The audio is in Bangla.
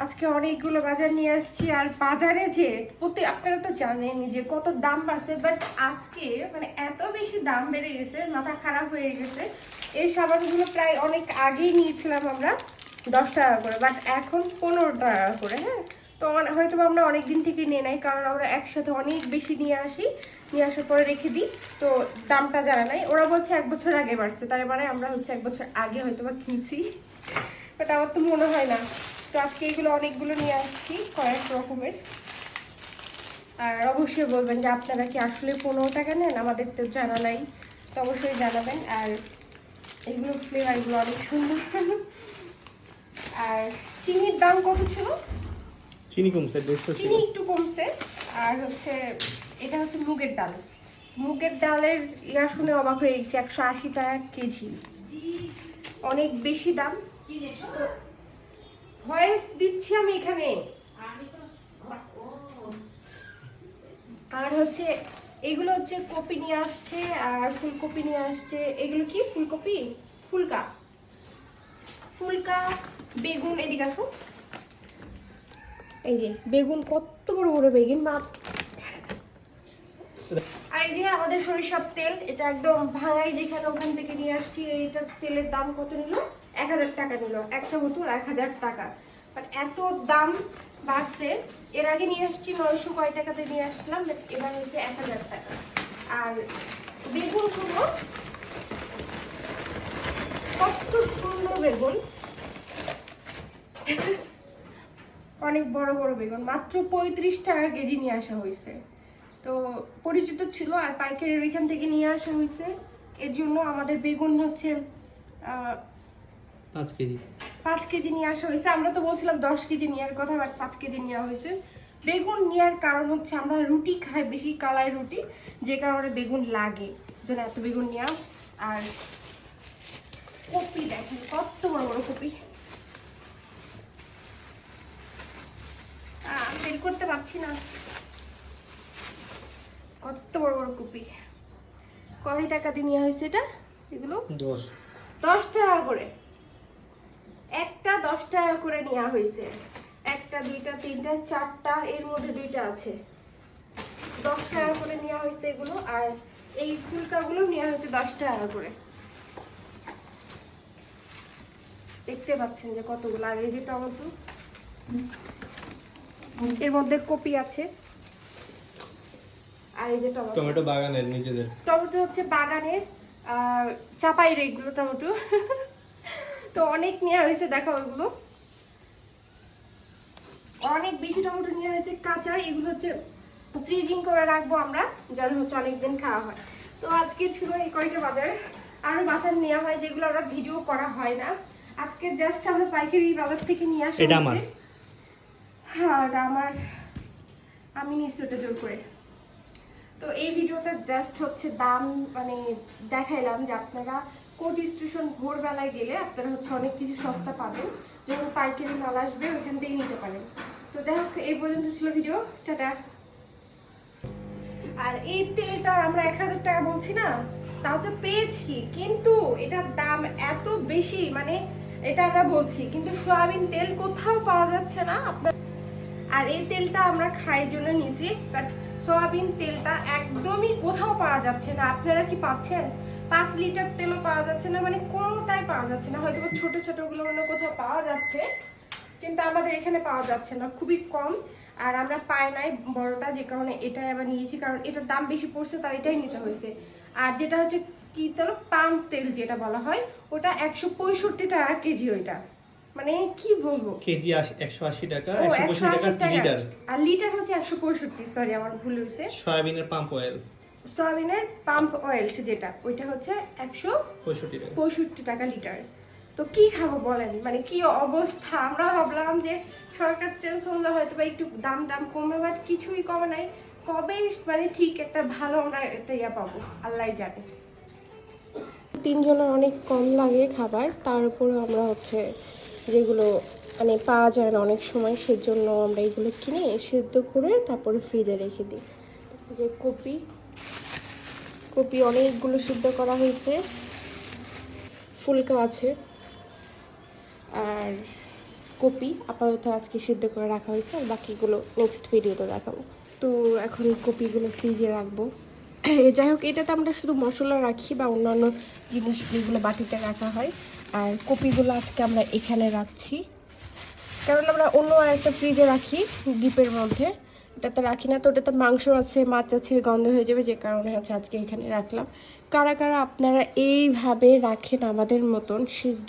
আজকে অনেকগুলো বাজার নিয়ে আসছি। আর বাজারে যে আপনারা তো জানেন যে কত দাম বাড়ছে, বাট আজকে মানে এত বেশি দাম বেড়ে গেছে, মাথা খারাপ হয়ে গেছে। এই সাবানগুলো প্রায় অনেক আগেই নিয়েছিলাম আমরা 10 টাকা করে, বাট এখন 15 টাকা করে। হ্যাঁ, তো হয়তো আমরা অনেক দিন থেকে নিয়ে নেই, কারণ আমরা একসাথে অনেক বেশি নিয়ে আসি, নিয়ে আসার পরে রেখে দিই, তো দামটা জানা নাই। ওরা বলছে 1 বছর আগে বাড়ছে, তার মানে আমরা হচ্ছে 1 বছর আগে হয়তো বা কিনছি, বাট আমার তো মনে হয় না। তো আজকে এগুলো অনেকগুলো নিয়ে আসছি কয়েক রকমের। আর অবশ্যই বলবেন যে আপনারা কি আসলে 15 টাকা নেন, আমাদের তো জানা নাই, তো অবশ্যই জানাবেন। আর এগুলো ফ্লেভারগুলো অনেক সুন্দর। আর চিনির দাম কত ছিল? চিনি কমছে, চিনি একটু কমছে। আর হচ্ছে এটা হচ্ছে মুগের ডাল। মুগের ডালের ইয়া শুনে অবাক হয়ে গেছি, 180 টাকা কেজি, অনেক বেশি দাম। ভয়েস দিচ্ছি আমি এখানে। আর হচ্ছে এগুলো হচ্ছে কপি নিয়ে আসছে, আর ফুলকপি নিয়ে আসছে। এগুলো কি ফুলকপি? ফুলকা, ফুলকা, বেগুন। এদিকে আসো, এই যে বেগুন, কত বড় বড় বেগুন মা। আর এই যে আমাদের সরিষার তেল, এটা একদম ভাঙাই যেখানে ওখান থেকে নিয়ে আসছি। এইটা তেলের দাম কত নিল? 1000 টাকা নিল, একটা বোতল 1000 টাকা। বাট এত দাম বাড়ছে। এর আগে নিয়ে আসছি 900 কয় টাকাতে নিয়ে আসছিলাম, বাট এবার হচ্ছে 1000 টাকা। আর বেগুন গুলো কত সুন্দর বেগুন, অনেক বড় বড় বেগুন, মাত্র 35 টাকা কেজি নিয়ে আসা হয়েছে। তো পরিচিত ছিল, আর পাইকারের ওইখান থেকে নিয়ে আসা হয়েছে। এর জন্য আমাদের বেগুন হচ্ছে 5 কেজি নিয়ে আসা হয়েছে। আমরা তো বলছিলাম 10 কেজি নেওয়ার কথা, বাট 5 কেজি নেওয়া হয়েছে। বেগুন নেওয়ার কারণ হচ্ছে আমরা রুটি খাই বেশি, কালাই রুটি, যে কারণে বেগুন লাগে, জন্য এত বেগুন নেওয়া। আর কপি দেখেন কত বড় বড় কপি, বের করতে পারছি না, কত বড় বড় কপি। কয় টাকা দিয়ে নেওয়া হয়েছে এটা? এগুলো 10 টাকা করে, একটা 10 টাকা করে নেওয়া হয়েছে। একটা, দুইটা, তিনটা, চারটা, এর মধ্যে দুইটা আছে। 10 টাকা করে নেওয়া হয়েছে এগুলো। আর এই ফুলকাগুলো নেওয়া হয়েছে 10 টাকা করে। দেখতে পাচ্ছেন যে কতগুলো। আর এই যে টমেটো, এর মধ্যে কপি আছে। আর এই যে টমেটো বাগানের নিজেদের, টমেটো হচ্ছে বাগানের, চাপাই এগুলো টমেটো। তো অনেক নেওয়া হয়েছে, দেখো ওইগুলো অনেক বেশি টমেটো নেওয়া হয়েছে কাঁচা। এগুলো হচ্ছে ফ্রিজিং করে রাখবো আমরা, যেন হচ্ছে অনেকদিন খাওয়া হয়। তো আজকে ছিল এই কয়টা বাজার। আরো বাজার নেওয়া হয় যেগুলো আমরা ভিডিও করা হয় না। আজকে জাস্ট আমরা পাইকারি বাজার থেকে নিয়ে আসা হয়েছে। হ্যাঁ, এটা আমার, আমি নিচ্ছি ওটা জোর করে। তো এই ভিডিওটা জাস্ট হচ্ছে দাম মানে দেখাইলাম যে আপনারা কোর্ট স্টেশন ভোরবেলায় গেলে আপনারা হচ্ছে অনেক কিছু সস্তা পাবেন, যখন পাইকারি মাল আসবে ওইখান থেকে নিতে পারেন। তো যাই হোক, এই পর্যন্ত ছিল ভিডিও, টাটা। আর এই তেলটা আমরা 1000 টাকা বলছি না, তাও তো পেয়েছি, কিন্তু এটার দাম এত বেশি, মানে এটা আমরা বলছি, কিন্তু সয়াবিন তেল কোথাও পাওয়া যাচ্ছে না আপনার। আর এই তেলটা আমরা খাই জন্য নিয়েছি, বাট সয়াবিন তেলটা একদমই কোথাও পাওয়া যাচ্ছে না। আপনারা কি পাচ্ছেন? 5 লিটার তেলও পাওয়া যাচ্ছে না, মানে কোনোটাই পাওয়া যাচ্ছে না। হয়তো ছোট ছোটগুলো অন্য কোথাও পাওয়া যাচ্ছে, কিন্তু আমাদের এখানে পাওয়া যাচ্ছে না, খুবই কম। আর আমরা পাই নাই বড়টা, যে কারণে এটাই আবার নিয়েছি, কারণ এটার দাম বেশি পড়ছে, তাই এটাই নিতে হয়েছে। আর যেটা হচ্ছে কি তেল, পাম তেল যেটা বলা হয়, ওটা 165 টাকা কেজি। ওইটা মানে কি বলবো, কেজি 180 টাকা, 180 টাকা লিটার। আর লিটার হচ্ছে 165, সরি আমার ভুল হয়েছে। সয়াবিনের পাম্প অয়েল, সয়াবিনের পাম্প অয়েল যেটা, ওইটা হচ্ছে 165 টাকা লিটার। তো কি খাবো বলেন, মানে কি অবস্থা। আমরা ভাবলাম যে সরকার চেঞ্জ হলে হয়তো বা একটু দাম কমবে, বাট কিছুই কমে নাই। কবে মানে ঠিক একটা ভালো আমরা একটা ইয়া পাবো আল্লাহ জানে। 3 জনের অনেক কম লাগে খাবার, তার উপরে আমরা হচ্ছে যেগুলো মানে পাওয়া যায় না অনেক সময়, সেজন্য আমরা এগুলো কিনে সিদ্ধ করে তারপরে ফ্রিজে রেখে দিই। যে কপি অনেকগুলো সিদ্ধ করা হয়েছে, ফুলকা আছে, আর কপি আপাতত আজকে সিদ্ধ করে রাখা হয়েছে, আর বাকিগুলো নেক্সট ভিডিওতে দেখাবো। তো এখন কপিগুলো ফ্রিজে রাখবো। যাই হোক, এটাতে আমরা শুধু মশলা রাখি বা অন্যান্য জিনিস যেগুলো বাটিতে রাখা হয়, আর কপিগুলো আজকে আমরা এখানে রাখছি, কারণ আমরা অন্য আরেকটা ফ্রিজে রাখি ডিপের মধ্যে, এটাতে রাখি না। তো ওটাতে মাংস আছে, মাছ আছে, গন্ধ হয়ে যাবে, যে কারণে হচ্ছে আজকে এখানে রাখলাম। কারা কারা আপনারা এইভাবে রাখেন আমাদের মতন সিদ্ধ